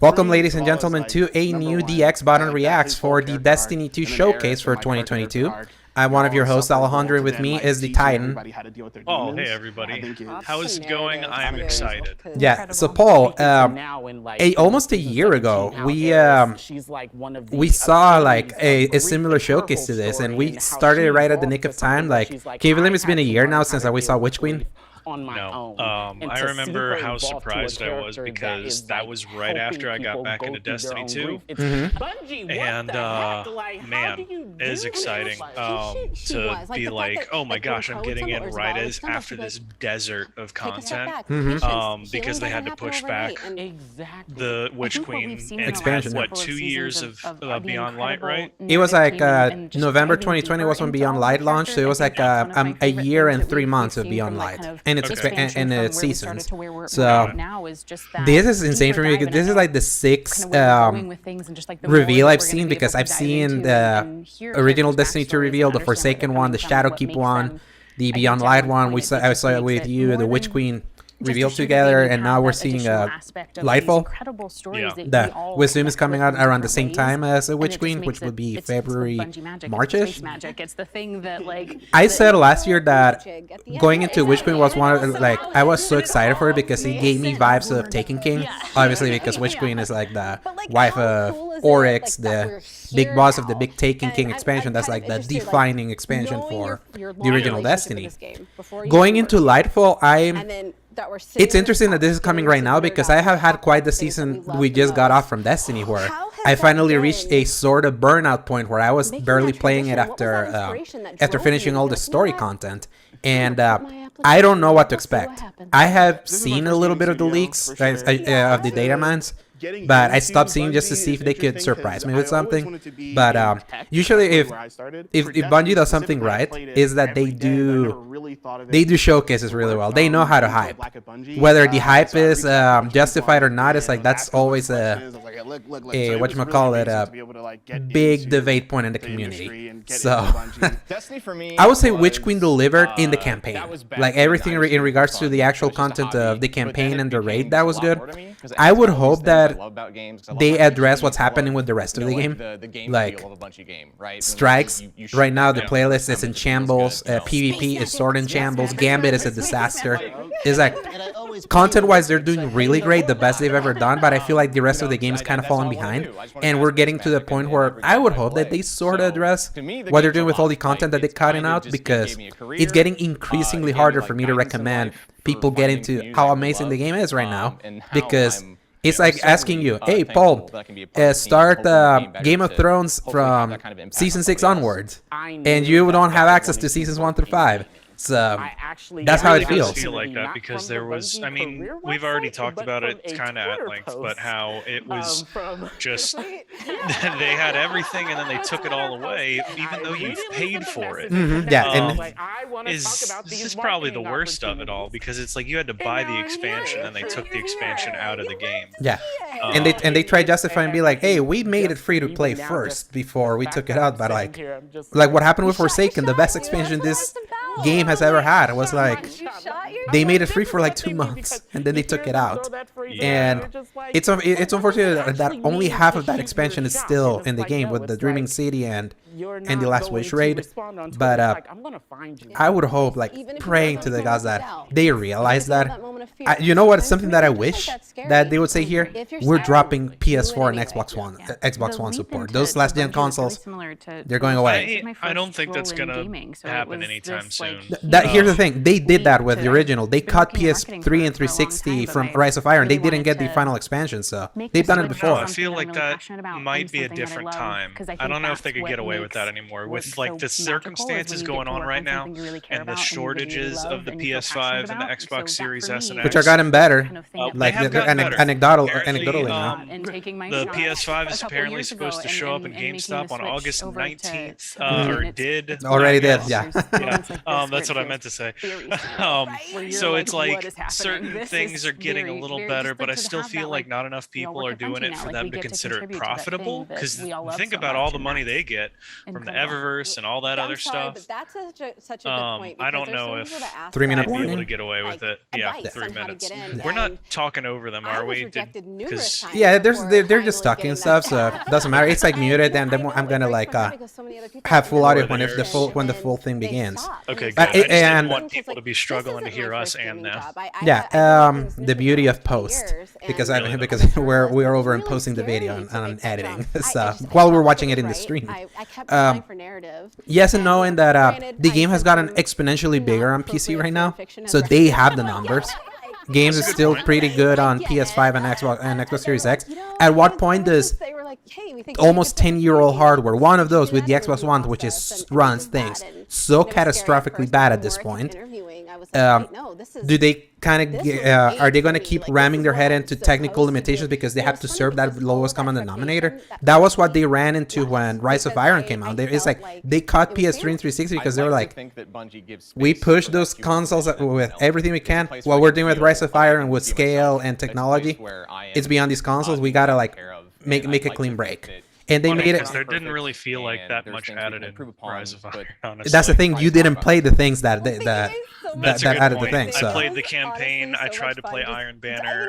Welcome, ladies and gentlemen, to a new DX Bottom Reacts for the Destiny 2 Showcase for 2022. I'm one of your hosts, Alejandro, and with me is the Titan. Oh, hey everybody. How is it going? I am excited. Yeah, so Paul, almost a year ago, we saw like a similar showcase to this, and we started it right at the nick of time. Like, can you believe it's been a year now since we saw Witch Queen? No. I remember how surprised I was because that was right after I got back into Destiny 2. And, man, it is exciting to be like, oh my gosh, I'm getting in right as after this desert of content. Because they had to push back the Witch Queen expansion. What, 2 years of Beyond Light, right? It was like November 2020 was when Beyond Light launched, so it was like a year and 3 months of Beyond Light. And its seasons. So this is insane for me because this is like the sixth reveal I've seen, because I've seen the original Destiny 2 reveal, the Forsaken one, the Shadowkeep one, the Beyond Light one. I saw it with you, the Witch Queen revealed together, and now we're seeing Lightfall. That we assume is coming out around the same time as a Witch Queen, which would be February, March-ish. I said last year that going into Witch Queen was one of, like, I was so excited for it because it gave me vibes of Taken King, obviously because Witch Queen is like the wife of Oryx, the big boss of the big Taken King expansion. That's like the defining expansion for the original Destiny. Going into Lightfall, it's interesting that this is coming right now because I have had quite the season we just got off from Destiny, where I finally reached a sort of burnout point where I was barely playing it after finishing all the story content, and I don't know what to expect. I have seen a little bit of the leaks of the data mines, but I stopped seeing just to see if they could surprise me with something. But usually, if Bungie does something right, is that they do showcases really well. They know how to hype. Whether the hype is justified or not, it's like that's always a big debate point in the community. So I would say Witch Queen delivered in the campaign. Like everything in regards to the actual content of the campaign and the raid, that was good. I would hope that they address what's happening with the rest of the game. Like strikes right now, the playlist is in shambles. PvP is sort of in shambles. Gambit is a disaster. It's like content-wise, they're doing really great, the best they've ever done. But I feel like the rest of the game is kind of falling behind, and we're getting to the point where I would hope that they sort of address what they're doing with all the content that they're cutting out, because it's getting increasingly harder for me to recommend people get into how amazing the game is right now, because it's like asking you, hey, Paul, start Game of Thrones from Season 6 onwards, and you don't have access to Seasons 1 through 5. So that's how it feels. I feel like that because there was, I mean, we've already talked about it kind of at length, but how it was just, they had everything and then they took it all away, even though you've paid for it. Yeah, and this is probably the worst of it all, because it's like you had to buy the expansion and they took the expansion out of the game. Yeah, and they try to justify and be like, hey, we made it free to play first before we took it out, but like what happened with Forsaken, the best expansion this game has ever had. It was like they made it free for like 2 months and then they took it out, and it's unfortunate that only half of that expansion is still in the game with the Dreaming City and the Last Wish raid. But I would hope, like, praying to the gods that they realize that. You know what? Something that I wish that they would say here: we're dropping PS4 and Xbox One support. Those last gen consoles, they're going away. I don't think that's gonna happen anytime soon. Here's the thing: they did that with the original. They cut PS3 and 360 from Rise of Iron. They didn't get the final expansion, so they've done it before. I feel like that might be a different time. I don't know if they could get away with that anymore. With like the circumstances going on right now and the shortages of the PS5 and the Xbox Series S and X, which are gotten better, like anecdotally. The PS5 is apparently supposed to show up in GameStop on August 19th, or did. Already did, yeah. That's what I meant to say. So it's like certain things are getting a little better, but I still feel like not enough people are doing it for them to consider it profitable. Because think about all the money they get from the Eververse and all that other stuff. That's such a good point. I don't know if 3 minute I'd be able warning. to get away with it. Yeah, 3 minutes. We're not talking over them, are we? Yeah, they're just talking and stuff, so it doesn't matter. It's like muted, and then I'm gonna like have full audio when the full thing begins. Okay, good. I just didn't want people to be struggling to hear us and them. Yeah, the beauty of post, because we're overimposing the video and editing, so while we're watching it in the stream. Yes and no, in that the game has gotten exponentially bigger on PC right now, so they have the numbers. Games is still pretty good on PS5 and Xbox Series X. At what point does almost 10-year-old hardware, one of those with the Xbox One, which runs things so catastrophically bad at this point, do they kind of are they going to keep ramming their head into technical limitations because they have to serve that lowest common denominator? That was what they ran into when Rise of Iron came out. It's like they caught PS3 and 360 because they were like, we push those consoles with everything we can. What we're doing with Rise of Iron with scale and technology, it's beyond these consoles. We gotta like make a clean break. And they made it. There didn't really feel like that much added in Rise of Iron, honestly. That's the thing. You didn't play the things that added the things. So. I played the campaign. I tried to play Iron Banner.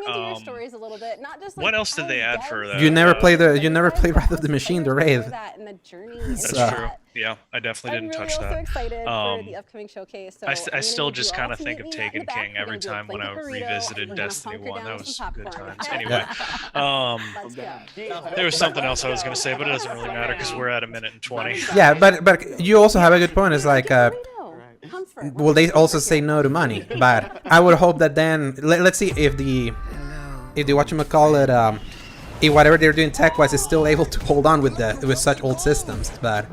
What else did they add for that? You never played Wrath of the Machine, the Wraith. That's true. Yeah, I definitely didn't touch that. I still just kind of think of Taken King every time when I revisited Destiny 1. That was good times. Anyway, there was something else I was going to say, but it doesn't really matter because we're at 1:20. Yeah, but you also have a good point. It's like, will they also say no to money? But I would hope that then, let's see if the whatchamacallit, if whatever they're doing tech-wise is still able to hold on with such old systems. But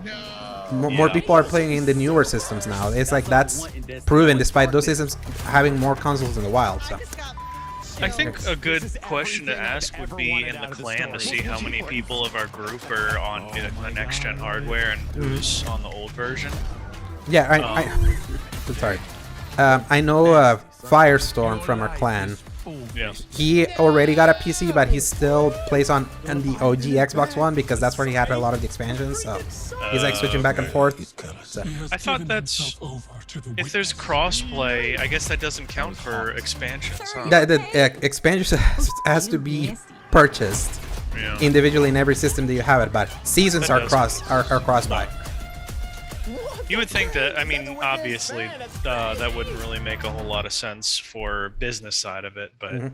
more people are playing in the newer systems now. It's like that's proven despite those systems having more consoles in the wild. So. I think a good question to ask would be in the clan to see how many people of our group are on the next-gen hardware and who's on the old version. Yeah, I'm sorry. I know Firestorm from our clan. Yeah. He already got a PC, but he still plays on the OG Xbox One because that's where he had a lot of the expansions. So he's like switching back and forth. So. I thought that's if there's crossplay, I guess that doesn't count for expansions. Huh? The expansion has to be purchased individually in every system that you have it, but seasons are cross-buy. You would think that, I mean, obviously, that wouldn't really make a whole lot of sense for business side of it, but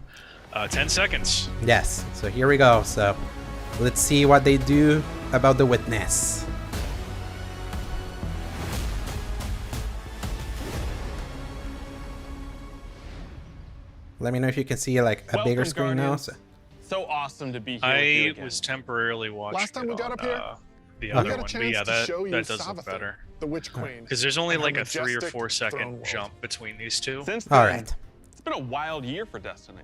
10 seconds. Yes, so here we go. So let's see what they do about the witness. Let me know if you can see like a bigger screen now. So awesome to be here. I was temporarily watching last time we got up here. The other one, but yeah, that does look better. The Witch Queen. Because there's only like a 3 or 4 second jump between these two. Since then, all right. It's been a wild year for Destiny.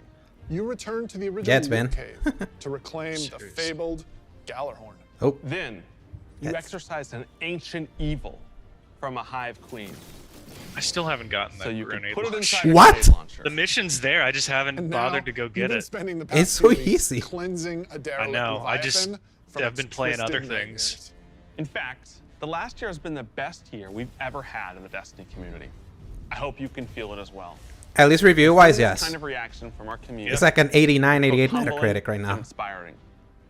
You return to the original cave to reclaim the fabled Gallarhorn. Oh. Then you exorcised an ancient evil from a hive queen. I still haven't gotten that so you grenade put it launcher. What? The mission's there. I just haven't bothered to go get it. It's so easy. Cleansing a I know. I've been playing other things. In fact, the last year has been the best year we've ever had in the Destiny community. I hope you can feel it as well. At least review-wise, yes. Kind of reaction from our community. It's like an 89, 88 Metacritic right now. Inspiring.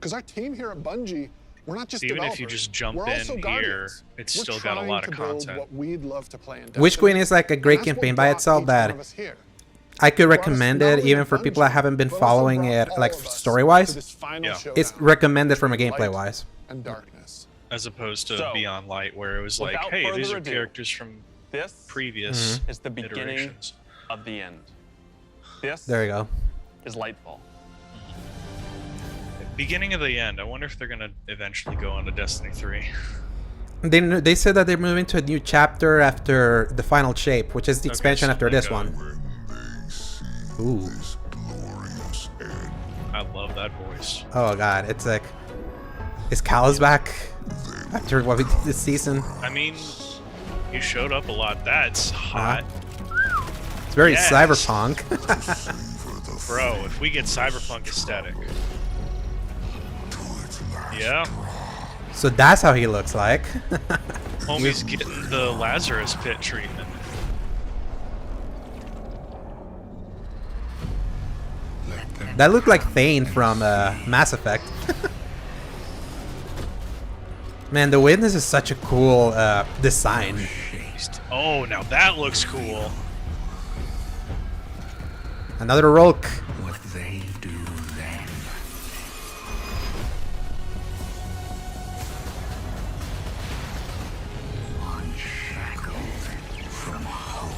Because our team here at Bungie, we're not just even developers, if you just jump we're also in guardians. here, it's still got a lot of content. What we'd love to play in Witch Queen is like a great campaign by itself that I could recommend it even for people that haven't been following it like story-wise. It's recommended from a gameplay-wise. And darkness. As opposed to Beyond Light, where it was like, hey, these are characters from previous is the beginning iterations. Of the end. This there you go. Is Lightfall. Beginning of the end. I wonder if they're gonna eventually go on to Destiny 3. They said that they're moving to a new chapter after the final shape, which is the expansion after this one. Ooh. I love that voice. Oh god, it's like, is Callus back after what we did this season? I mean, You showed up a lot. That's hot. It's very cyberpunk. Bro, if we get cyberpunk aesthetic. Yeah. So that's how he looks like. Homie's getting the Lazarus pit treatment. That looked like Thane from Mass Effect. Man, the Witness is such a cool design. Oh, now that looks cool. Another Rolk. What they do then. Unshackled from hope.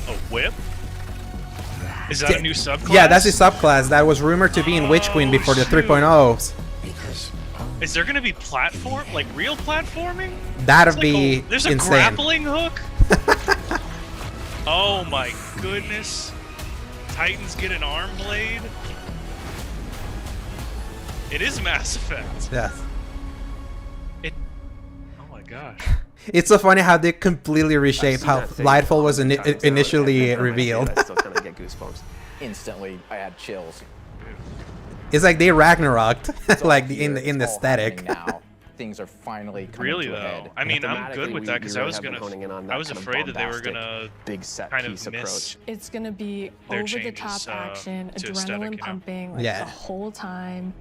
A whip? Is that a new subclass? Yeah, that's the subclass that was rumored to be in Witch Queen before the 3.0s. Is there gonna be platform, like real platforming? That'd be there's a insane. grappling hook? Oh my goodness. Titans get an arm blade? It is Mass Effect. Yeah. Oh my gosh. It's so funny how they completely reshaped how Lightfall was initially revealed. I still kind of get goosebumps. Instantly, I had chills. It's like they Ragnaroked, like in the aesthetic. Now things are finally coming Really to a though, head. I mean, I'm good with that because I was afraid that they were gonna big set kind of piece miss. approach. It's gonna be Their over-the-top changes, action, to aesthetic, adrenaline you know? pumping like, Yeah. the whole time.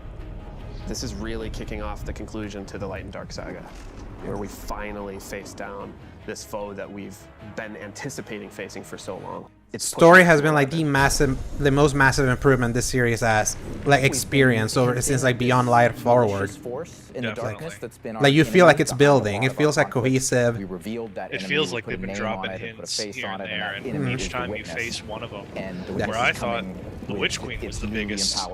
This is really kicking off the conclusion to the Light and Dark saga, where we finally face down this foe that we've been anticipating facing for so long. Story has been like the most massive improvement this series has, like experience over since like Beyond Light forward. Like you feel like it's building. It feels like cohesive. It feels like they've been dropping hints here and there, and each time you face one of them, where I thought the Witch Queen was the biggest,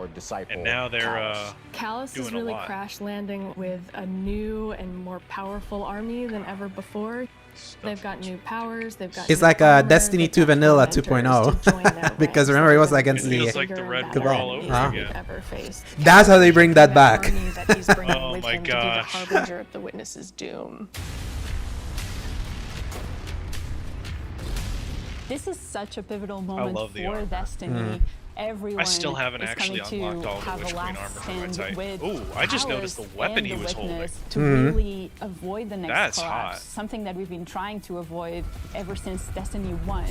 and now they're Callus is doing a really lot. crash landing with a new and more powerful army than ever before. They've got new powers. They've got. It's new like armor, Destiny they've 2 got Vanilla Tormentors 2.0. to join their Because ranks. remember, it was They're against It the feels like the bigger Red and Bull better all over enemies again. we've ever faced. That's how they bring that back. Army that he's bringing Oh with my him to be the gosh. harbinger of the Witness's doom. This is such a pivotal moment love the for armor. Destiny. Everyone I still haven't is actually coming unlocked all to the have Witch a Queen last armor for my stand type. with Ooh, I just noticed the Callus weapon and he the was holding. Witness to really avoid the next That's collapse. hot. Something that we've been trying to avoid ever since Destiny 1.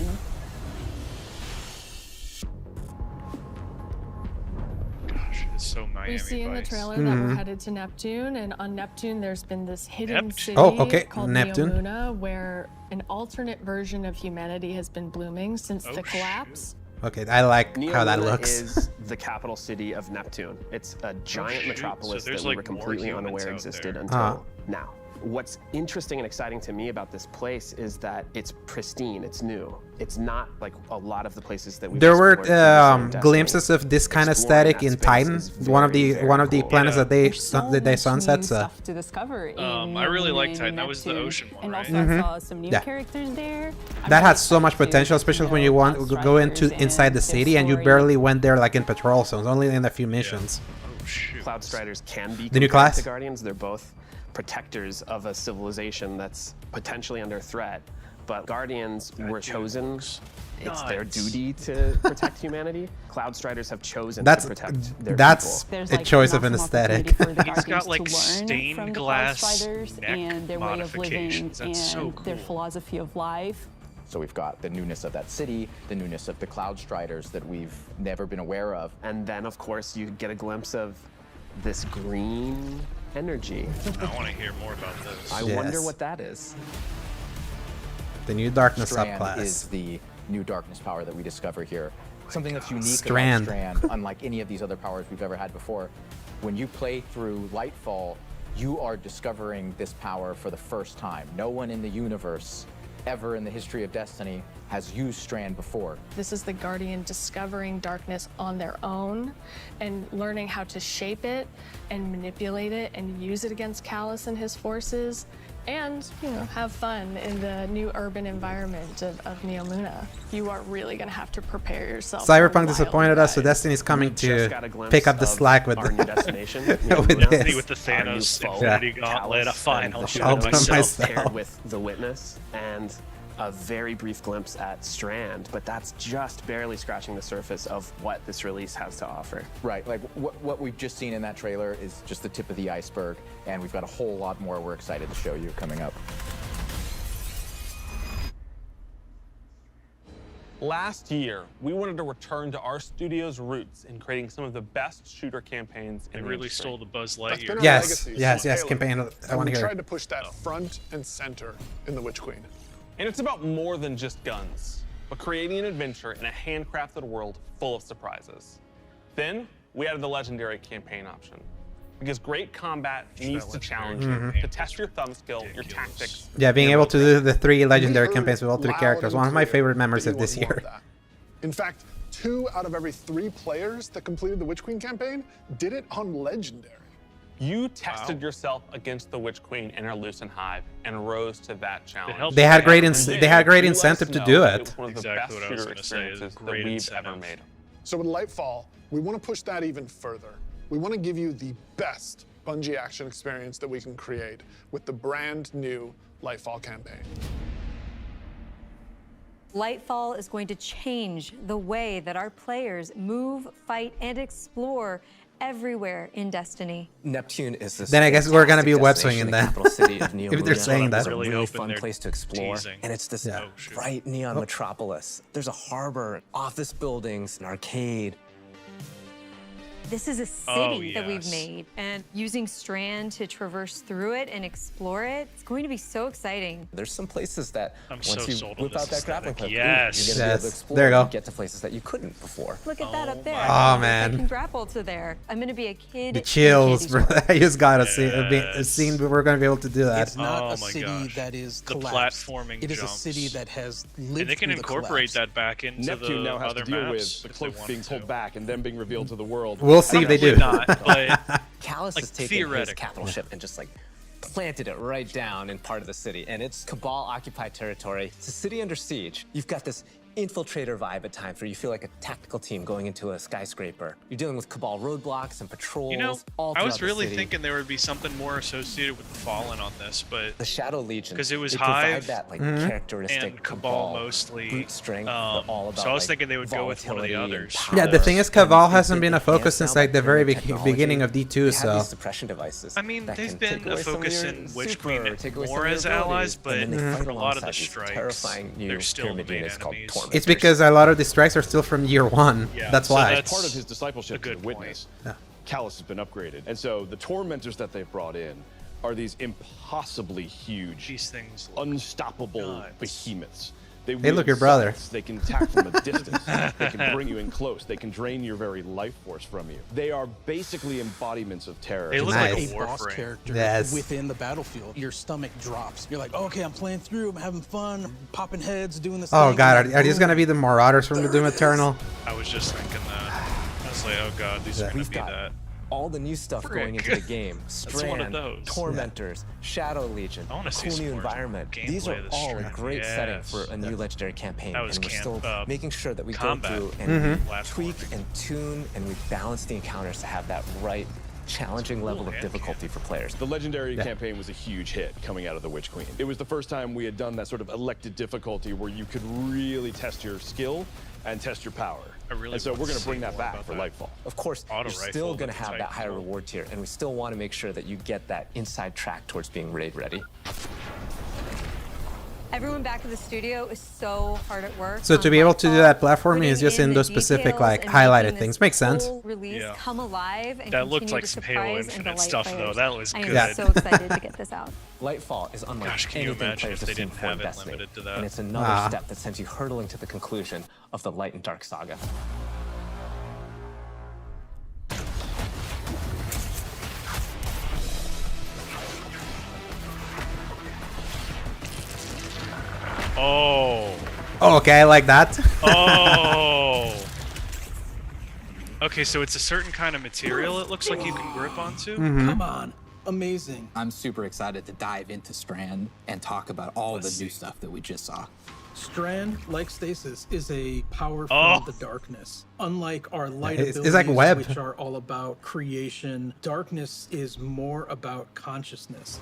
Gosh, it's so Miami We see in the Vice. trailer that we're headed to Neptune, and on Neptune there's been this hidden Neptune. city Oh, okay, called Neptune. Neomuna, where an alternate version of humanity has been blooming since Oh, the collapse. Okay, I like how that Neomuna looks. is the capital city of Neptune. It's a giant shoot. metropolis So there's, that we like, were more completely humans unaware out existed there. until now. What's interesting and exciting to me about this place is that it's pristine, it's new. It's not like a lot lot of the places that we've There were explored previously in Destiny. glimpses of this kind of Exploring aesthetic that in space Titan, is one of very, the very cool. planets Yeah. that they There's so they much sunset. new So stuff to discover in I really Neomuna liked and Titan. That was the Neptune. ocean one, And right? also I saw some new Yeah. characters there. I'm that really had so much excited to potential, get to especially when know you want Cloud go into Strikers inside the and city, their and you story. barely went there like in patrol zones, only in a few missions. Oh shoot. Cloud Striders can be The new compared class? to Guardians. They're both protectors of a civilization that's potentially under threat. But Guardians were chosen. It's their nuts. duty to protect humanity. Cloud Striders have chosen That's to protect their that's people. There's a like choice of an an awesome opportunity aesthetic. for the He's Guardians got, like, to learn stained from the glass Cloud Striders neck and their way of living modifications. and That's so their cool. philosophy of life. So we've got the newness of that city, the newness of the Cloud Striders that we've never been aware of. And then, of course, you get a glimpse of this green energy. I want to hear more about this. I Yes. wonder what that is. The new darkness Strand subclass. is the new darkness power that we discover here. Something that's unique Strand. about Strand, unlike any of these other powers we've ever had before. When you play through Lightfall, you are discovering this power for the first time. No one in the universe ever in the history of Destiny has used Strand before. This is the Guardian discovering darkness on their own and learning how to shape it and manipulate it and use it against Callus and his forces. and, you know, have fun in the new urban environment of Neo Luna. You are really going to have to prepare yourself. Cyberpunk disappointed us, so Destiny's coming to pick up the slack with our new destination, with this. With the Thanos Infinity Gauntlet, a final I'll shot put myself. paired with the Witness and a very brief glimpse at Strand, but that's just barely scratching the surface of what this release has to offer. Right, like what we've just seen in that trailer is just the tip of the iceberg, and we've got a whole lot more we're excited to show you coming up. Last year, we wanted to return to our studio's roots in creating some of the best shooter campaigns in They the really industry. stole the Buzz That's been Lightyear. our Yes, legacy yes, since yes, Halo. campaign. I And want we to hear tried it. to push that front and center in The Witch Queen. And it's about more than just guns, but creating an adventure in a handcrafted world full of surprises. Then, we added the legendary campaign option. Because great combat needs to challenge you, to test your thumb skill, your tactics. Yeah, being able to do the 3 legendary We campaigns with all 3 heard characters. loud One of my and clear favorite memories that of you this want more year. of that. In fact, 2 out of every 3 players that completed the Witch Queen campaign did it on legendary. You tested yourself against the Witch Queen in her Lucent Hive and rose to that challenge. They had great And they had great you let us incentive to know do that it. was one of the Exactly best what I was shooter gonna say, is experiences that great we've ever incentive. made. So with Lightfall, we want to push that even further. We want to give you the best Bungie action experience that we can create with the brand new Lightfall campaign. Lightfall is going to change the way that our players move, fight, and explore everywhere in Destiny. Neptune is this. Then I guess we're gonna be web fantastic swinging destination, then. the capital city of Neo If they're Luna. saying that. It's a Really really hoping fun they're place to explore, teasing. and it's this Yeah. bright neon metropolis. There's a harbor, office buildings, an arcade. This is a city that we've yes. made, and using Strand to traverse through it and explore it, it's going to be so exciting. There's some places that I'm once so you sold on whip this out that grappling aesthetic. hook, Yes. you're gonna be able to Yes. explore There you go. and get to places that you couldn't before. Look at that up there. Oh, I man. can grapple to there. I'm going to be a kid. The in chills, candy bro. store. I just gotta see Yes. seeing we're gonna be able to do that. It's not Oh a my city gosh. that is The collapsed. platforming It is jumps. a city that has lived And they can through the incorporate collapse. that back into Neptune the now has other to deal maps with the if they cloak being wanted pulled to. back and then being revealed to the world. We'll see if they do. Probably not, but Callus Like, has taken his theoretically. capital ship and just like planted it right down in part of the city, and it's Cabal occupied territory. It's a city under siege. You've got this infiltrator vibe at times where you feel like a tactical team going into a skyscraper. You're dealing with Cabal roadblocks and patrols. You know, all I was throughout the really city. thinking there would be something more associated with the Fallen on this, but The Shadow Legion. 'Cause it was they provide Hive that like Mhm. characteristic and Cabal mostly. brute strength, but all about, So I was like, thinking they would go with one of the volatility and others. power. Yeah, the thing is, Cabal hasn't been a Enhanced focus now since by like the very putting technology. beginning of D2. They have So these suppression devices. I mean, that they've can been take away a some of focus your in Witch super, Queen take away some more of your as allies, abilities, but and then they fight for a lot of the alongside these strikes, terrifying new they're still the pyramid main units called enemies. tormentors. it's because a lot of the strikes are still from year 1. Yeah, That's so why. that's Part of his discipleship a to the good point. Witness, Yeah. Callus has been upgraded. And so the tormentors that they've brought in are these impossibly huge, These things look unstoppable nuts. behemoths. Hey, wield look, your brother. scythes, They can attack from a distance. They can bring you in close. They can drain your very life force from you. They are basically embodiments of terror. They look Nice. like a a boss Warframe. character Yes. within the battlefield. Your stomach drops. You're like, okay, I'm playing through. I'm having fun. I'm popping heads, doing this. Oh thing, god, and are these boom. gonna be the Marauders from the Doom Eternal? I was just thinking that. I was like, oh god, these are gonna We've be got that. all the new stuff going Frick. into the game. That's one of Strand, those. Tormentors, Shadow Legion, I wanna a see cool some new more environment. gameplay These are of the all a Strand. great setting Yes. for a new legendary campaign, That was and we're still making sure that we combat. go through and we Platforming. tweak and tune and we balance the encounters to have that right challenging level of and difficulty for players. The legendary Yeah. campaign was a huge hit coming out of the Witch Queen. It was the first time we had done that sort of elected difficulty where you could really test your skill and test your power. I really and so want we're to going to bring see that more back about for that. Lightfall. Of course, Auto you're rifle still going to with the have that Titan higher as well. reward tier, and we still want to make sure that you get that inside track towards being raid ready. Everyone back in the studio is so hard at work. So on to be able to do Lightfall, that platforming is putting just in the those specific details like and highlighted making things. this Makes sense. full release Yeah. come alive and That looked continue like to some surprise Halo and Infinite delight stuff, though. players. That was I am good. so excited to get this out. Lightfall is unlike Gosh, can you anything imagine players if they have seen didn't before in have it Destiny, limited to that? and it's another Ah. step that sends you hurtling to the conclusion of the Light and Dark saga. Oh. Oh, okay, I like that. Oh. Okay, so it's a certain kind of material it looks like you can grip onto? Mhm. Come on. amazing. I'm super excited to dive into Strand and talk about all the new stuff that we just saw. Strand, like Stasis, is a power from the darkness. Unlike our light abilities, it's like web, which are all about creation, darkness is more about consciousness.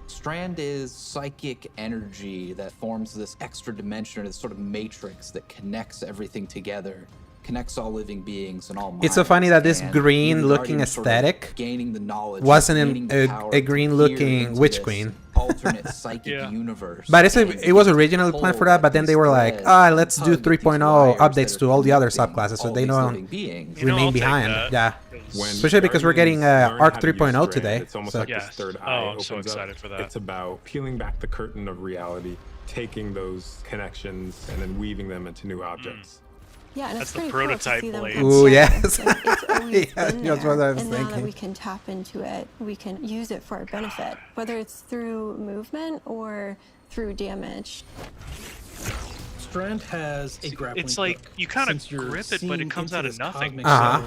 Strand is psychic energy that forms this extra dimension, or this sort of matrix that connects everything together, connects all living beings and all minds. It's so funny that this green-looking aesthetic gaining the knowledge, wasn't a green-looking Witch Queen. Alternate psychic universe. But it was originally planned for that, but then they were like, let's do 3.0 updates to all the other subclasses so they don't remain behind. Yeah. Especially because we're getting Arc 3.0 today. It's almost like this third eye opens up. It's about peeling back the curtain of reality, taking those connections and then weaving them into new objects. Yeah, and that's it's the pretty prototype cool to see blade. them Ooh, yes. it's always been That's what I was and now that thinking. we can tap into it, we can use it for our benefit, whether it's through movement or through damage. Strand has a grappling It's like hook. you kind of Since you're grip it, but it seeing comes into out of this nothing. cosmic zone,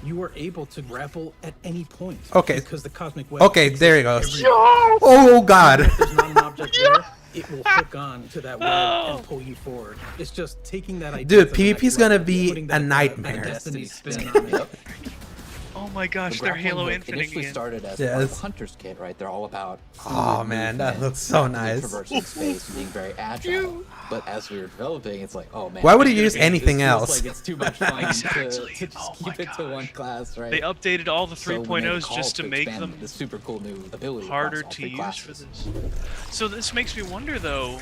you are able to grapple at any point. Okay. Because the cosmic web. Okay, there he goes. everywhere. Oh, God. Even if there's not an object there, it will hook on to that web and pull you forward. It's just taking that idea. Dude, to the next PvP is gonna level, be putting a that, nightmare. Destiny spin on it. Oh my gosh, The they're grappling Halo hook Infinite initially again. started as Yes. a hunter's kit, right? They're all about Oh, man, that looks so nice. traversing space and being very agile. But as we were developing, it's like, oh man. Why would you this use anything feels else? Like it's too much fun Exactly. to just keep it to one class, right? They updated all the So we made a 3.0s call just to make expand them the super cool new ability harder across all to three use classes. for this. So this makes me wonder though,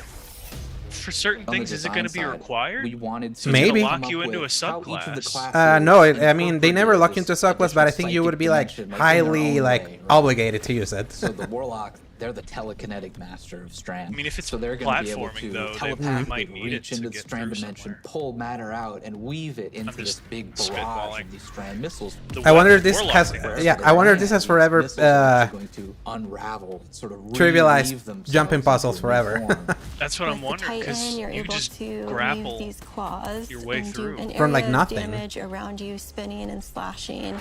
for certain On the things, is it going to be design side, required? We wanted to Maybe. lock you into a subclass. No, I mean, they never lock you into a subclass, but I think you would be like highly obligated to use it. So the Warlock, they're the telekinetic master of Strand. I mean, if it's so they're going to be able platforming, to though, they telepathically might need it reach to into the get Strand through dimension, pull matter out, and weave it into this big barrage of these Strand missiles. I wonder if this has, I wonder if this has forever going to unravel, sort of trivialized jumping puzzles forever. That's what I'm With the wondering, because Titan, you're you able just to grapple use these claws your way and through. do an From, like, area of nothing. damage around you, spinning and slashing.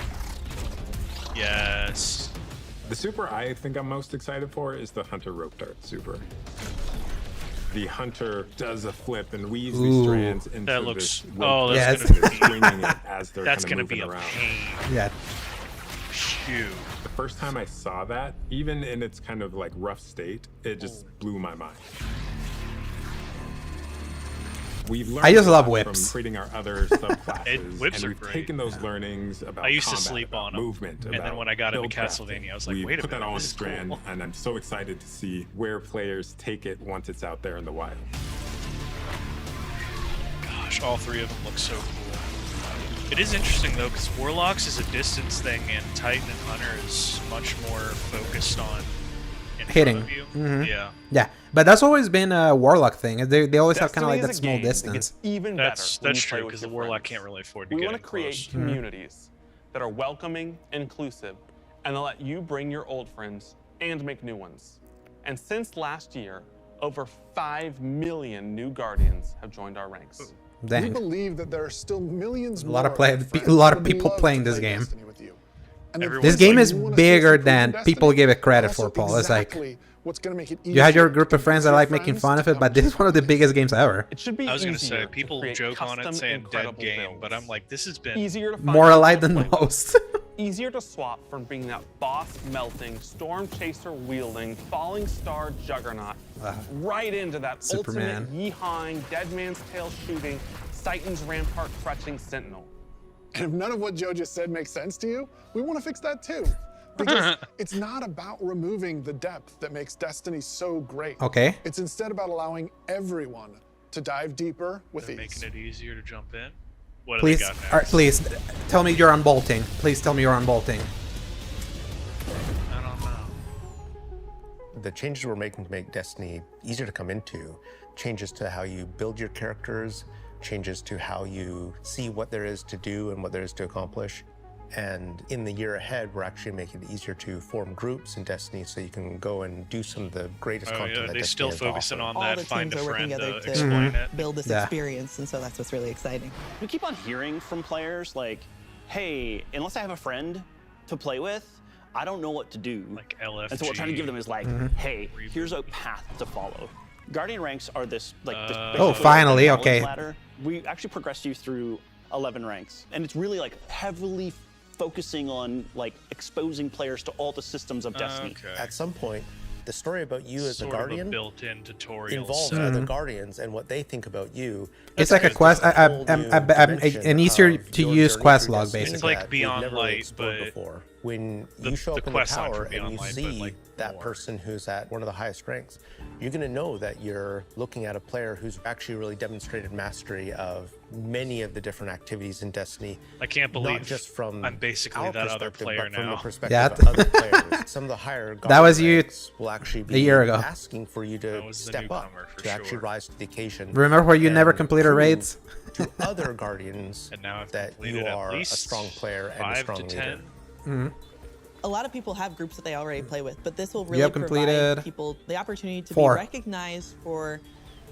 Yes. The super I think I'm most excited for is the Hunter Rope Dart super. The Hunter does a flip and weaves these strands into That looks. this Oh, Yes. that's gonna be. swinging it as they're That's kind gonna of be moving a around. pain. Yeah. Shoot. The first time I saw that, even in its kind of like rough state, it just blew my mind. We've learned I just a love lot whips. from creating our other subclasses, Whips and are we've great. taken those learnings about I used to combat, sleep about on 'em, movement, and then about when I got into build crafting. Castlevania, I was like, We wait a put that minute, all in this is Strand, cool. and I'm so excited to see where players take it once it's out there in the wild. Gosh, all three of them look so cool. It is interesting though, because Warlocks is a distance thing, and Titan and Hunter is much more focused on in Hitting. front of you. Mhm. Yeah. Yeah, but that's always been a Warlock thing. They always have kind of like Destiny that is a small game that distance. gets even That's better when you play true, with because the your Warlock friends. can't really afford to We get want in to create close. communities that are welcoming, inclusive, and that let you bring your old friends and make new ones. And since last year, over 5 million new Guardians have joined our ranks. We Dang. believe that there are still millions A lot of more play, of our friends a lot that of would people love playing to this play game. Destiny with you. And the This things game that is you wanna see bigger improve in than Destiny people give it are credit also for, Paul. It's like exactly what's gonna make it you had your easier group to of friends that convince like your making friends fun to of it, come but this is one of the biggest games ever. It should be I was gonna easier say, to people create joke on it custom, saying dead incredible game, builds. but I'm like, this has been Easier to find More people alive to than play with. most. Easier to swap from being that boss melting, storm chaser wielding, falling star juggernaut, right into that Superman. ultimate yee-hawing, dead man's tail shooting, Titan's rampart crutching sentinel. And if none of what Joe just said makes sense to you, we want to fix that too. Because it's not about removing the depth that makes Destiny so great. Okay. It's instead about allowing everyone to dive deeper with They're ease. making it easier to jump in. What do Please, they got next? please tell me you're unbolting. Please tell me you're unbolting. I don't know. The changes we're making to make Destiny easier to come into, changes to how you build your characters, changes to how you see what there is to do and what there is to accomplish. And in the year ahead, we're actually making it easier to form groups in Destiny so you can go and do some of the greatest content that they Destiny still has to focusing offer. on All that the find teams a are working friend together to explain it. build this Yeah. experience, and so that's what's really exciting. We keep on hearing from players like, hey, unless I have a friend to play with, I don't know what to do. Like LFG. And so what we're trying to give them is like, hey, here's a path to follow. Guardian ranks are this oh, finally, okay. Ladder. We actually progress you through 11 ranks, and it's really like heavily focusing on like exposing players to all the systems of Destiny. At some point, the story about you as a Sort Guardian of a built-in tutorial involves other Guardians and what they think about you. It's like a quest, an easier to use quest log, basically. It's like Beyond Light, but before. When you show up in the tower and you see like that person who's at one of the highest ranks, you're going to know that you're looking at a player who's actually really demonstrated mastery of many of the different activities in Destiny. I can't believe not just from I'm basically that other player but from now. the perspective of other players. Some of the higher that was you ranks will actually be a year ago. asking for you to step up, to actually rise to the occasion. Remember where you never completed raids? To other Guardians and now I've that you are a strong player and a strong leader. A lot of people have groups that they already play with, but this will really provide people the opportunity to be recognized for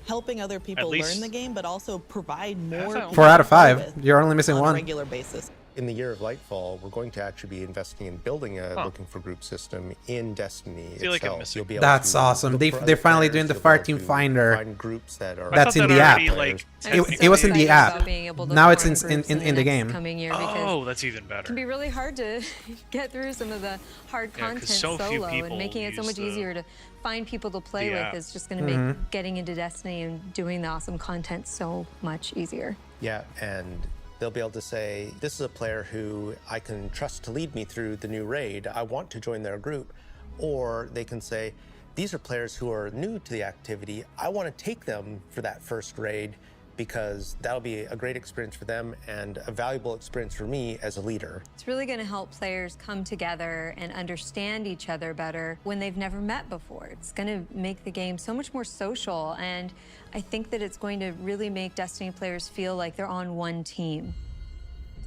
helping other people learn the game, but also provide more. 4 out of 5. You're only missing on one. a regular basis. In the year of Lightfall, we're going to actually be investing in building a looking for group system in Destiny itself. You'll be able That's to awesome. look for They're other finally players, doing the you'll be able Fireteam to Finder. find groups that are That's in the app. Like, it was in the app. Now it's in the game. Oh, that's even better. It can be really hard to get through some of the hard content solo, and making it so much easier to find people to play with is just going to make getting into Destiny and doing the awesome content so much easier. Yeah, and they'll be able to say, this is a player who I can trust to lead me through the new raid. I want to join their group. Or they can say, these are players who are new to the activity. I want to take them for that first raid because that'll be a great experience for them and a valuable experience for me as a leader. It's really going to help players come together and understand each other better when they've never met before. It's going to make the game so much more social, and I think that it's going to really make Destiny players feel like they're on one team.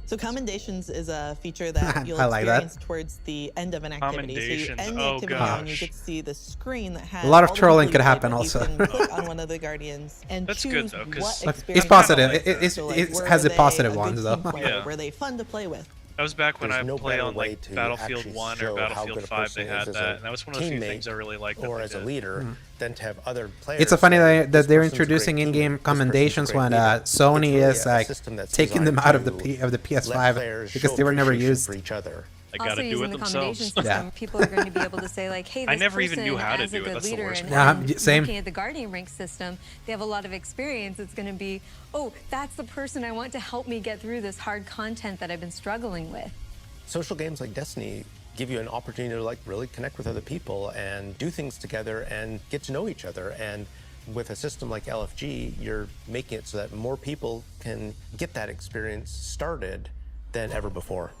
So commendations is a feature that you'll experience towards the end of an activity. So you end the activity and you get to see the screen that has a lot of trolling could happen also. You can click on one of the Guardians and choose good, though, what experience. It's positive. It has the positive ones though. Were they fun to play with? That was back when I played on like Battlefield 1 or Battlefield 5. They had that, and that was one of the few things I really liked. Or as a leader, than to have other players. It's a funny that they're introducing in-game commendations when Sony is like taking them out of the PS5 because they were never used for each other. They gotta do it themselves. People are going to be able to say like, hey, this I never person even knew how to as a do it. good That's the leader worst and same. looking at the Guardian rank system, they have a lot of experience. It's going to be, oh, that's the person I want to help me get through this hard content that I've been struggling with. Social games like Destiny give you an opportunity to like really connect with other people and do things together and get to know each other. And with a system like LFG, you're making it so that more people can get that experience started than ever before.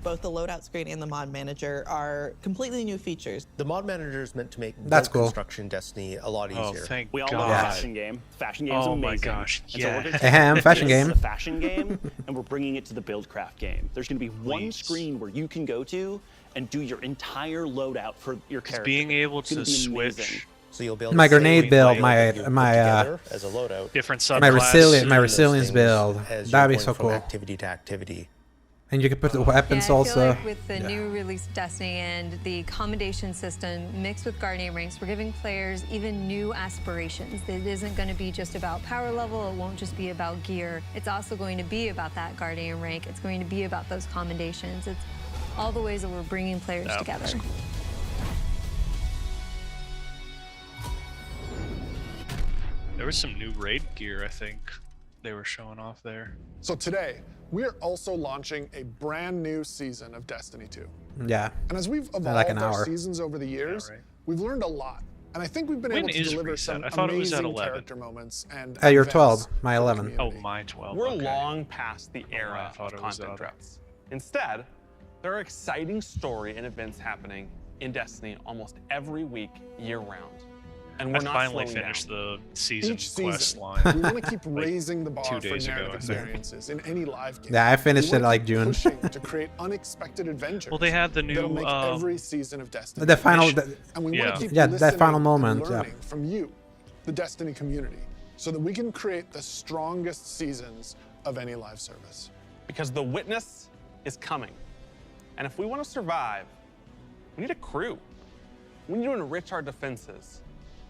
Both the loadout screen and the mod manager are completely new features. The mod manager is meant to make construction Destiny a lot easier. Oh, thank we all God. love Fashion Game. Fashion Game's amazing. Oh my gosh, and so we're gonna take Fashion Game. the Fashion Game, and we're bringing it to the Buildcraft game. There's going to be one screen where you can go to and do your entire loadout for your character. Being able to switch. So you'll be able my to grenade build, as a loadout, different subclasses, my resilience build. That'd be so cool. Activity to activity. And you can put the weapons I also. feel like with the new release Destiny and the commendation system mixed with Guardian ranks, we're giving players even new aspirations. It isn't going to be just about power level. It won't just be about gear. It's also going to be about that Guardian rank. It's going to be about those commendations. It's all the ways that we're bringing players together. There was some new raid gear, I think, they were showing off there. So today, we are also launching a brand new season of Destiny 2. Yeah. And as we've evolved our seasons over the years, we've learned a lot. And I think we've been able to deliver some amazing character moments. And you're 12, my 11. Oh, my 12. We're long past the era of content threats. Instead, there are exciting story and events happening in Destiny almost every week, year-round. And we're I not finally slowing finished down. the season quest line. We want to keep raising the bar for 2 days ago, narrative experiences in any live game. Yeah, I finished it like June. Pushing to create unexpected adventures. Well, they had the new that'll make every season of Destiny. The final, and we want to keep that final moment. And learning from you, the Destiny community, so that we can create the strongest seasons of any live service. Because the witness is coming. And if we want to survive, We need a crew. We need to enrich our defenses.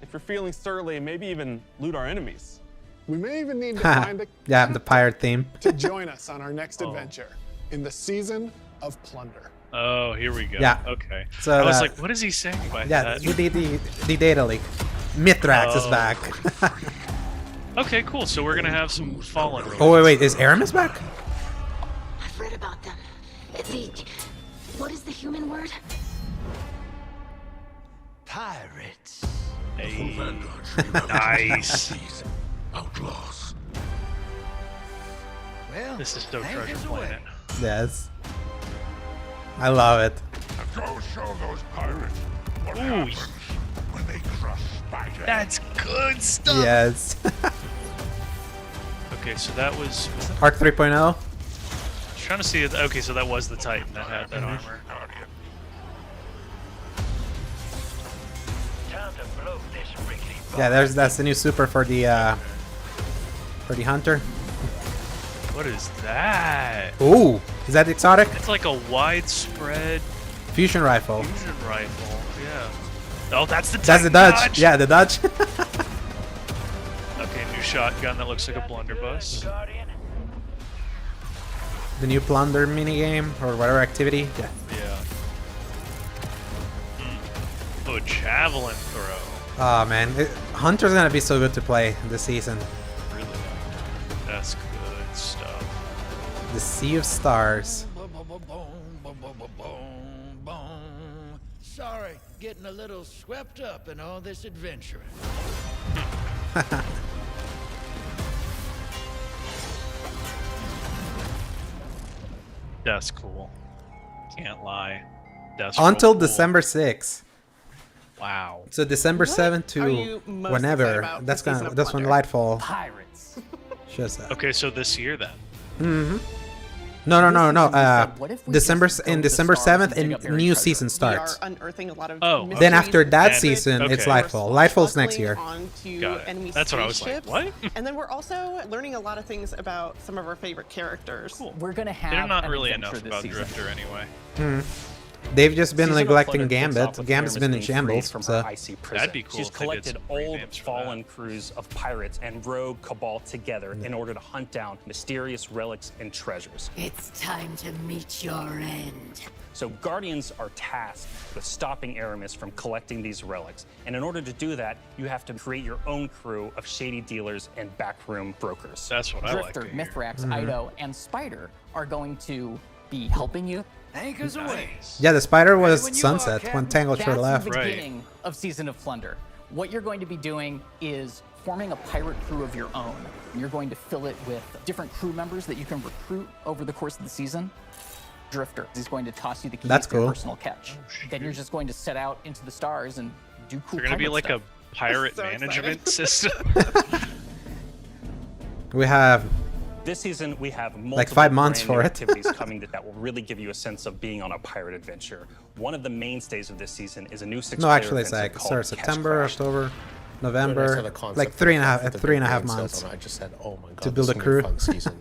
If you're feeling surly, maybe even loot our enemies. We may even need to find a yeah, the pirate theme. to join us on our next adventure in the season of Plunder. Oh, here we go. Yeah. Okay. So I was like, what is he saying by that? Yeah, the data leak. Mithrax is back. Okay, cool. So we're gonna have some Fallen. Oh wait, is Aramis back? I've read about them. What is the human word? Pirates. Hey. Nice. Outlaws. Well, this is so Treasure Planet. Yes. I love it. Go show those pirates what happens when they crush spiders. That's good stuff. Yes. Okay, so that was Arc 3.0. I was trying to see it. Okay, so that was the Titan that had that armor. Yeah, that's the new super for the hunter. What is that? Ooh, is that exotic? It's like a widespread fusion rifle. Fusion rifle, yeah. Oh, that's the Titan. That's the Dutch. Yeah, the Dutch. Okay, new shotgun that looks like a blunderbuss. The new Plunder minigame or whatever activity. Yeah. Yeah. Oh, javelin throw. Oh man, Hunter's gonna be so good to play this season. Really? That's good stuff. The Sea of Stars. Sorry, getting a little swept up in all this adventuring. That's cool. Can't lie. That's until cool. December 6th. Wow. So December 7th to whenever. That's when Lightfall. Pirates. Shows up. Okay, so this year then. Mm-hmm. No. December 7th and new season starts. We are unearthing a lot of Then after that season, it's Lightfall. Lightfall's next year. Got it. That's what I was like. What? And then we're also learning a lot of things about some of our favorite characters. Cool. We're gonna have. They're not really enough about season. Drifter anyway. They've just been Season neglecting of Plunder Gambit. kicks off with Gambit's been in Aramis being shambles. freed from So her icy prison. That'd be cool She's if they did collected some old renames for fallen crews of pirates and rogue cabal together in order to hunt down mysterious relics and treasures. It's time to meet your end. So Guardians are tasked with stopping Aramis from collecting these relics. And in order to do that, you have to create your own crew of shady dealers and backroom brokers. That's what I like Drifter, to hear. Mithrax, Ido, and Spider are going to be helping you. Anchors away. yeah, the spider was Sunset when Tangled That's Shore left. the beginning of Season of Plunder. What you're going to be doing is forming a pirate crew of your own. You're going to fill it with different crew members that you can recruit over the course of the season. Drifter is going to toss you the keys That's to your cool. personal catch. Then you're just going to set out into the stars and do cool. They're gonna be pirate like stuff. a pirate So management system. We have This season, we have multiple Like 5 months brand new for it. activities coming that will really give you a sense of being on a pirate adventure. One of the mainstays of this season is a new 6-player no, actually, it's event like called start Catch September, Crash. October, When I saw November, the concept like of 3.5 the months. I just said, oh my god, to build this a is crew. a fun season.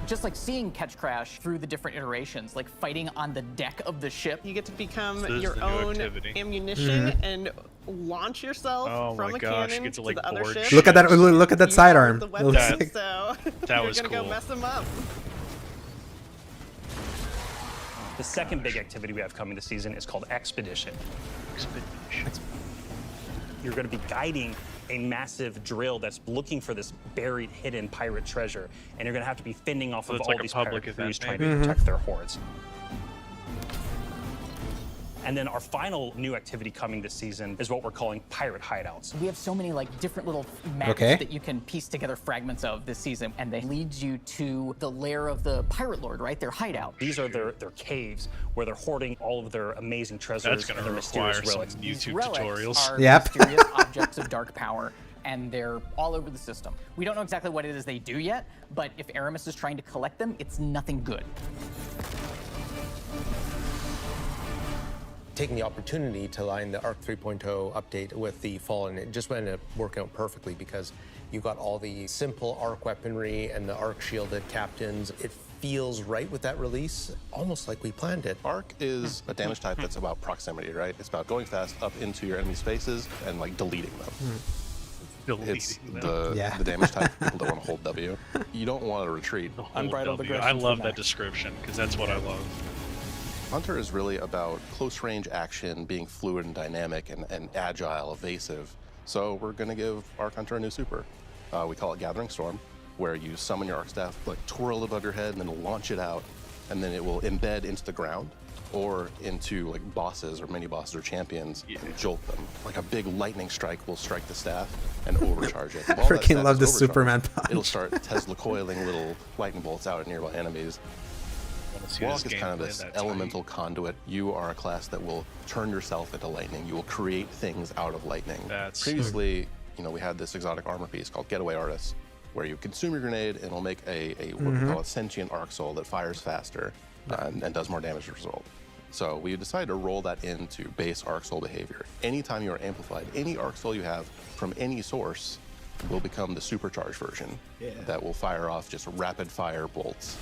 Just like seeing Catch Crash through the different iterations, like fighting on the deck of the ship. You get to become So this is your the new own activity. ammunition and launch yourself Oh from my a gosh, you cannon get to, like, the other board ship. Look at that! Look at that You sidearm. are the It weapon, looks like- so That was you're gonna cool. go mess them up. The second big activity we have coming this season is called Expedition. You're going to be guiding a massive drill that's looking for this buried, hidden pirate treasure, and you're going to have to be fending off So of it's all like a these public pirate crews event, trying maybe? to protect their hoards. And then our final new activity coming this season is what we're calling pirate hideouts. We have so many like different little maps Okay. that you can piece together fragments of this season, and they lead you to the lair of the pirate lord, right? Their hideout. These are their caves where they're hoarding all of their amazing treasures That's and gonna their mysterious require some relics. YouTube Relics tutorials. are Yep. mysterious objects of dark power, and they're all over the system. We don't know exactly what it is they do yet, but if Aramis is trying to collect them, it's nothing good. taking the opportunity to line the Arc 3.0 update with the Fall, and it just ended up working out perfectly because you got all the simple Arc weaponry and the Arc shielded captains. It feels right with that release, almost like we planned it. Arc is a damage type that's about proximity, right? It's about going fast up into your enemy's faces and like deleting them. It's the damage type people don't want to hold W. You don't want to retreat. Unbridled aggression. I love that description because that's what I love. Hunter is really about close range action, being fluid and dynamic and agile, evasive. So we're going to give Arc Hunter a new super. We call it Gathering Storm, where you summon your Arc Staff, like twirl above your head and then launch it out, and then it will embed into the ground or into like bosses or mini bosses or champions and jolt them. Like a big lightning strike will strike the staff and overcharge it. I freaking love the Superman punch. It'll start Tesla coiling little lightning bolts out at nearby enemies. Warlock is kind of this elemental conduit. You are a class that will turn yourself into lightning. You will create things out of lightning. Previously, you know, we had this exotic armor piece called Getaway Artist, where you consume your grenade and it'll make a what we call a sentient arc soul that fires faster and does more damage as a result. So we decided to roll that into base arc soul behavior. Anytime you are amplified, any arc soul you have from any source will become the supercharged version that will fire off just rapid fire bolts.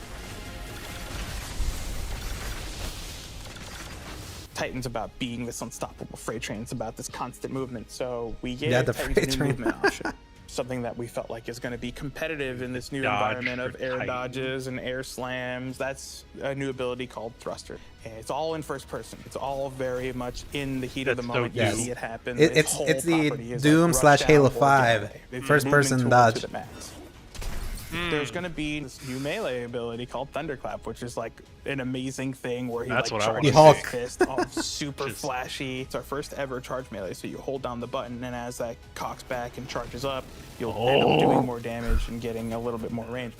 Titan's about being this unstoppable freight train. It's about this constant movement. So we gave the Titans freight a new train movement option. Something that we felt like is going to be competitive in this new environment of air dodges and air slams. That's a new ability called Thruster. And it's all in first person. It's all very much in the heat of the moment. You see it happen. It's the Doom / Halo 5 first person dodge. There's going to be this new melee ability called Thunderclap, which is like an amazing thing where he charges his fist, all super flashy. It's our first ever charge melee, so you hold down the button, and as that cocks back and charges up, you'll end up doing more damage and getting a little bit more range.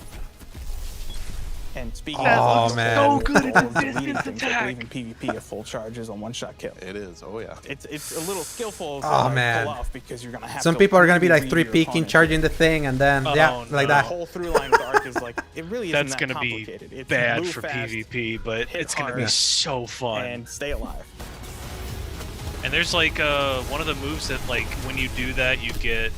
And speaking of so good at deleting things, like even PvP, a full charge is a one-shot kill. It is, oh yeah. It's a little skillful to pull off because you're gonna have some people are gonna be like 3-peeking, charging the thing, and then like that. The whole through line with Arc is like it really isn't That's that gonna complicated. be It's bad move for fast, PvP, but it's gonna be so fun. and stay alive. And there's like one of the moves that like when you do that you get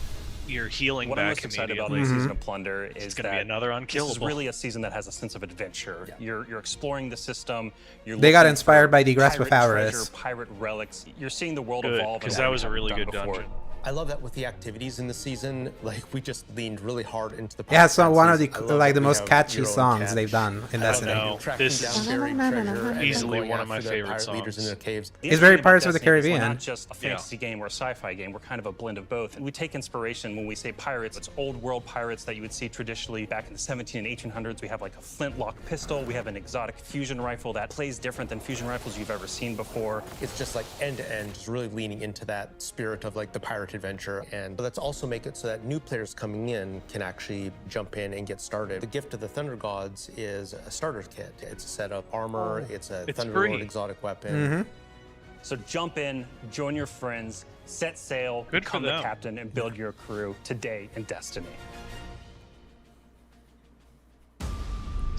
your healing what back I'm most excited about immediately. in the season of Plunder is gonna be another unkillable. This is really a season that has a sense of adventure. You're exploring the system. They got inspired by the Grasp of Avarice. Pirate relics. You're seeing the world Good, evolve. because that was a really good dungeon. I love that with the activities in the season, like we just leaned really hard into the. Yeah, so one of the most catchy songs they've done in Destiny. This is easily one of my favorite songs. It's very Pirates of the Caribbean. We're not just a fantasy game or a sci-fi game. We're kind of a blend of both. We take inspiration when we say pirates. It's old world pirates that you would see traditionally back in the 17 and 1800s. We have like a flintlock pistol. We have an exotic fusion rifle that plays different than fusion rifles you've ever seen before. It's just like end to end, just really leaning into that spirit of like the pirate adventure, and let's also make it so that new players coming in can actually jump in and get started. The gift of the Thunder Gods is a starter kit. It's a set of armor, it's a Thunderlord exotic weapon. So jump in, join your friends, set sail, become the captain, and build your crew today in Destiny.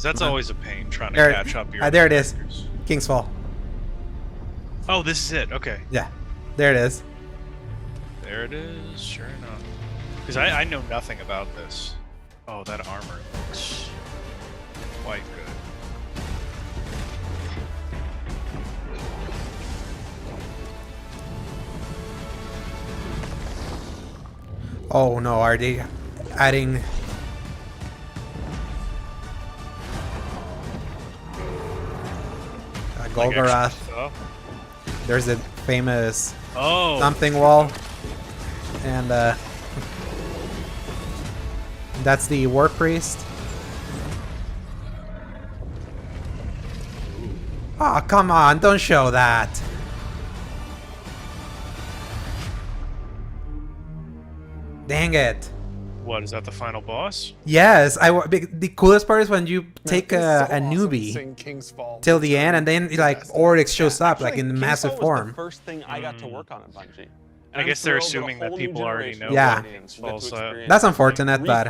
That's always a pain trying to catch up your there it is. King's Fall. Oh, this is it. Okay. Yeah, there it is. There it is, sure enough. Because I know nothing about this. Oh, that armor looks quite good. Oh no, are they adding... Golgoroth. There's a famous something wall. And that's the War Priest. Oh, come on, don't show that. Dang it. What, is that the final boss? Yes, the coolest part is when you take a newbie till the end, and then like Oryx shows up like in massive form. The first thing I got to work on at Bungie. I guess they're assuming that people already know. Yeah, that's unfortunate, but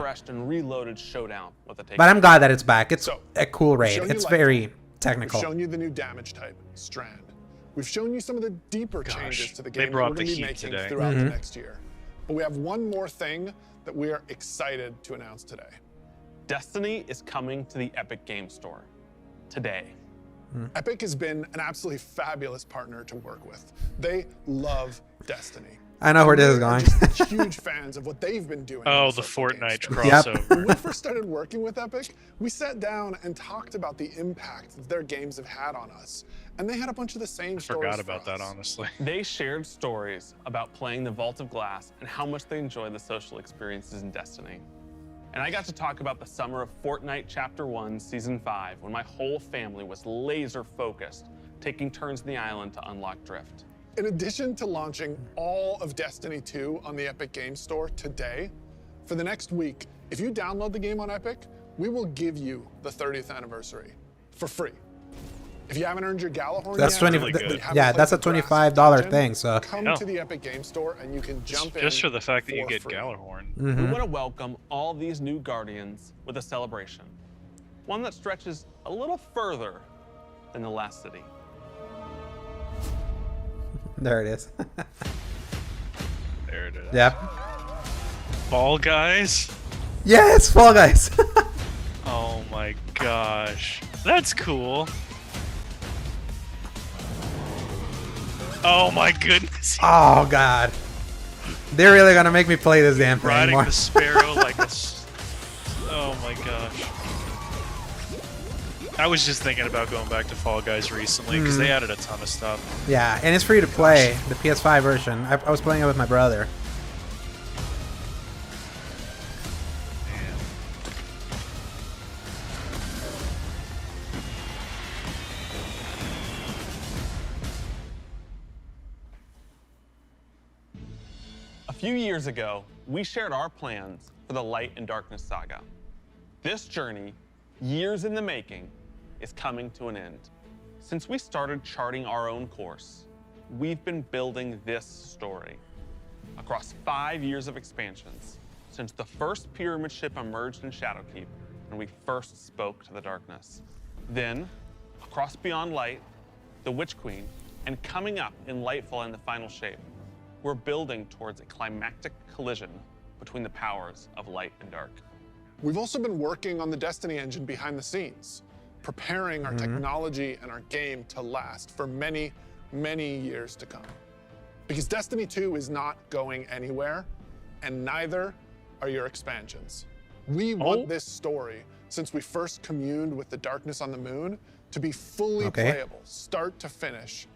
I'm glad that it's back. It's a cool raid. It's very technical. We've shown you the new damage type, Strand. We've shown you some of the deeper changes to the game that we're brought going the to be heat making today. throughout the next year. But we have one more thing that we are excited to announce today. Destiny is coming to the Epic Game Store today. Epic has been an absolutely fabulous partner to work with. They love Destiny. I know where this is going. Just huge fans of what they've been doing. Oh, the Fortnite crossover. When we first started working with Epic, we sat down and talked about the impact that their games have had on us. And they had a bunch of the same stories. Forgot about that, honestly. They shared stories about playing the Vault of Glass and how much they enjoy the social experiences in Destiny. And I got to talk about the summer of Fortnite Chapter 1, Season 5, when my whole family was laser focused, taking turns on the island to unlock Drift. In addition to launching all of Destiny 2 on the Epic Games Store today, for the next week, if you download the game on Epic, we will give you the 30th anniversary for free. If you haven't earned your Galahorn that's yet, 20. Yeah, that's a $25 thing. So come to the Epic Games Store and you can jump in. Just for the fact that you get Galahorn. We want to welcome all these new Guardians with a celebration, one that stretches a little further than the last city. There it is. There it is. Yep. Fall Guys? Yes, Fall Guys. Oh my gosh. That's cool. Oh my goodness. Oh god. They're really gonna make me play this damn thing Riding anymore. the sparrow like a... Oh my gosh. I was just thinking about going back to Fall Guys recently because they added a ton of stuff. Yeah, and it's free to play, the PS5 version. I was playing it with my brother. A few years ago, we shared our plans for the Light and Darkness saga. This journey, years in the making, is coming to an end. Since we started charting our own course, we've been building this story. Across 5 years of expansions, since the first pyramid ship emerged in Shadowkeep and we first spoke to the darkness. Then, across Beyond Light, the Witch Queen, and coming up in Lightfall in the final shape, we're building towards a climactic collision between the powers of light and dark. We've also been working on the Destiny engine behind the scenes, preparing our technology and our game to last for many, many years to come. Because Destiny 2 is not going anywhere, and neither are your expansions. We want this story, since we first communed with the darkness on the moon, to be fully playable, start to finish.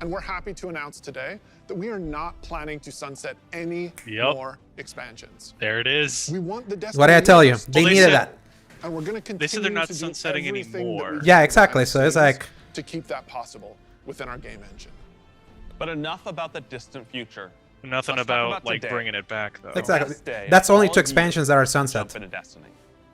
And we're happy to announce today that we are not planning to sunset any more expansions. There it is. We want the Destiny. What did I tell you? They needed that. And we're going to continue. They said they're not to do sunsetting anymore. Yeah, exactly. So it's like to keep that possible within our game engine. But enough about the distant future. Nothing about like bringing it back though. Exactly. That's only 2 expansions that are sunset. Destiny.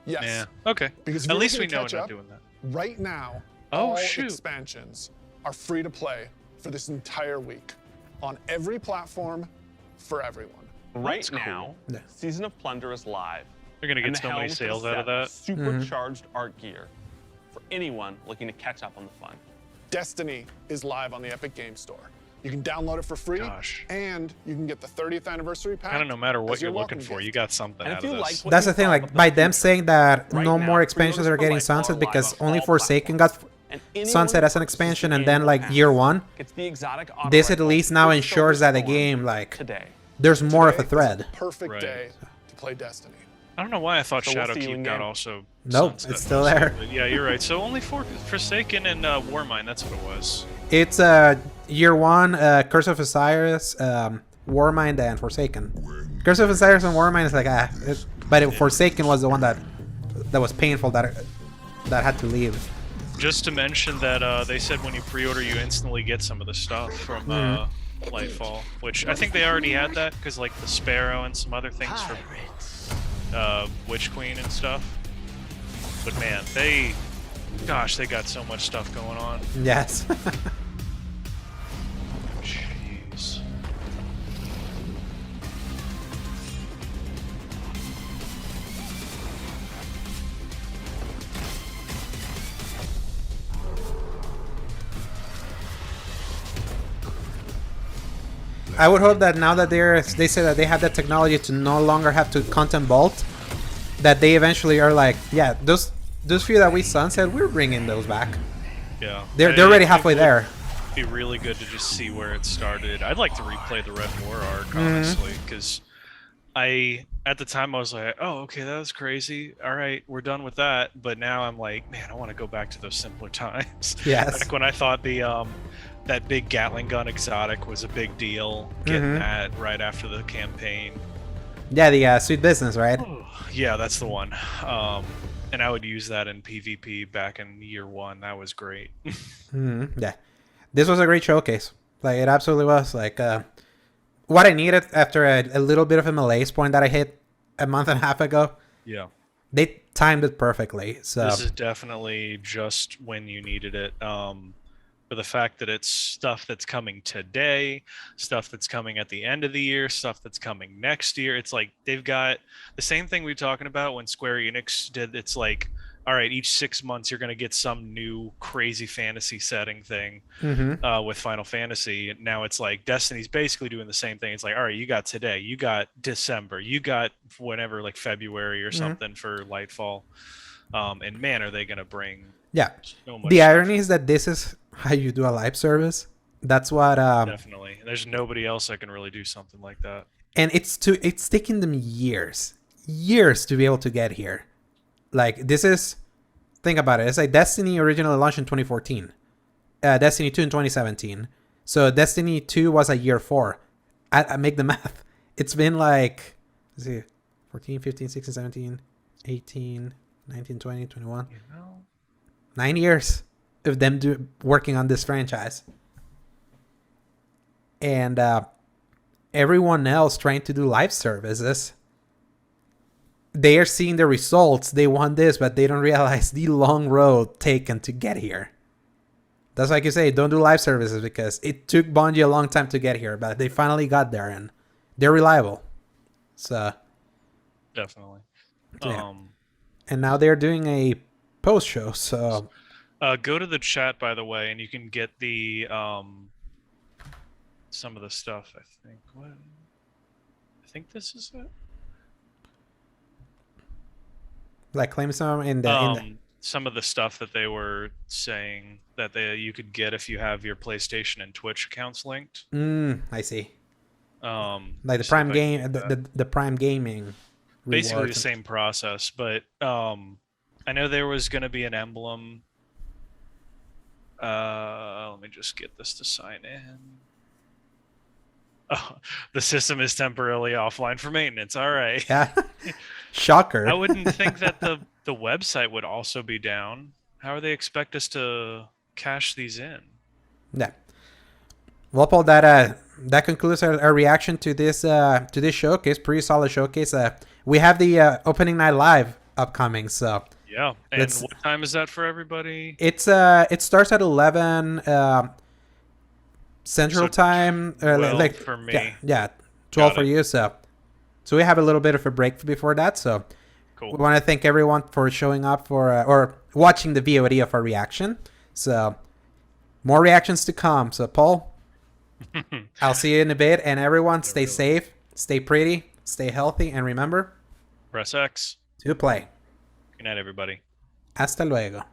Yes. Yeah. Okay. Because at least we know we're not doing that. Right now, Oh, all shoot. expansions are free to play for this entire week on every platform for everyone. Right now, Season of Plunder is live. They're gonna and get the so many Helm sales has out of that. Supercharged art gear for anyone looking to catch up on the fun. Destiny is live on the Epic Games Store. You can download it for free, and you can get the 30th anniversary pack. Kind of no matter what as your you're looking welcome for, gift. you got something out of this. That's the thing, like by them saying that no more expansions are getting sunset because only Forsaken got sunset as an expansion, and then like year 1, this at least now ensures that the game like there's more of a thread. Perfect day to play Destiny. I don't know why I thought So we'll see you Shadowkeep in got game. also. Nope, sunset it's still mostly, there. but yeah, you're right. So only Forsaken and Warmind. That's what it was. It's year 1, Curse of Osiris, Warmind, and Forsaken. Curse of Osiris and Warmind is like but Forsaken was the one that was painful that had to leave. Just to mention that they said when you pre-order, you instantly get some of the stuff from Lightfall, which I think they already had that because like the Sparrow and some other things from Witch Queen and stuff. But man, they got so much stuff going on. Yes. Jeez. I would hope that now that they say that they have that technology to no longer have to content vault, that they eventually are like, yeah, those few that we sunset, we're bringing those back. Yeah, they're already halfway there. Be really good to just see where it started. I'd like to replay the Red War arc, honestly, because at the time I was like, oh, okay, that was crazy. All right, we're done with that. But now I'm like, man, I want to go back to those simpler times. Yes. Like when I thought that big Gatling gun exotic was a big deal, getting that right after the campaign. Yeah, the Sweet Business, right? Yeah, that's the one. And I would use that in PvP back in year 1. That was great. Yeah. This was a great showcase. Like, it absolutely was. Like, what I needed after a little bit of a malaise point that I hit a month and a half ago. Yeah. They timed it perfectly. So this is definitely just when you needed it. For the fact that it's stuff that's coming today, stuff that's coming at the end of the year, stuff that's coming next year. It's like they've got the same thing we were talking about when Square Enix did. It's like, all right, each 6 months you're going to get some new crazy fantasy setting thing with Final Fantasy. Now it's like Destiny's basically doing the same thing. It's like, all right, you got today, you got December, you got whenever, like February or something for Lightfall. And man, are they going to bring so much the stuff. irony is that this is how you do a live service. That's what definitely. There's nobody else that can really do something like that. And it's taking them years to be able to get here. Like, this is, think about it. It's like Destiny originally launched in 2014. Destiny 2 in 2017. So Destiny 2 was a year 4. I make the math. It's been like, let's see, 14, 15, 16, 17, 18, 19, 20, 21. 9 years of them working on this franchise. And everyone else trying to do live services, they are seeing the results. They want this, but they don't realize the long road taken to get here. That's like you say, don't do live services, because it took Bungie a long time to get here, but they finally got there, and they're reliable. So definitely. Yeah. And now they're doing a post show. So go to the chat, by the way, and you can get the some of the stuff. I think this is it. Like claim some some of the stuff that they were saying that you could get if you have your PlayStation and Twitch accounts linked. I see. Like the Prime game, the Prime Gaming. Basically the same process, but I know there was going to be an emblem. Let me just get this to sign in. Oh, the system is temporarily offline for maintenance. All right. Yeah. Shocker. I wouldn't think that the website would also be down. How do they expect us to cash these in? Yeah. Well, Paul, that concludes our reaction to this showcase. Pretty solid showcase. We have the opening night live upcoming, so yeah. And what time is that for everybody? It starts at 11 Central Time. 12 like for me. Yeah, 12 for you. So we have a little bit of a break before that. So cool. We want to thank everyone for showing up or watching the VOD of our reaction. So more reactions to come. So Paul, I'll see you in a bit, and everyone stay safe, stay pretty, stay healthy, and remember, press X to play. Good night, everybody. Hasta luego.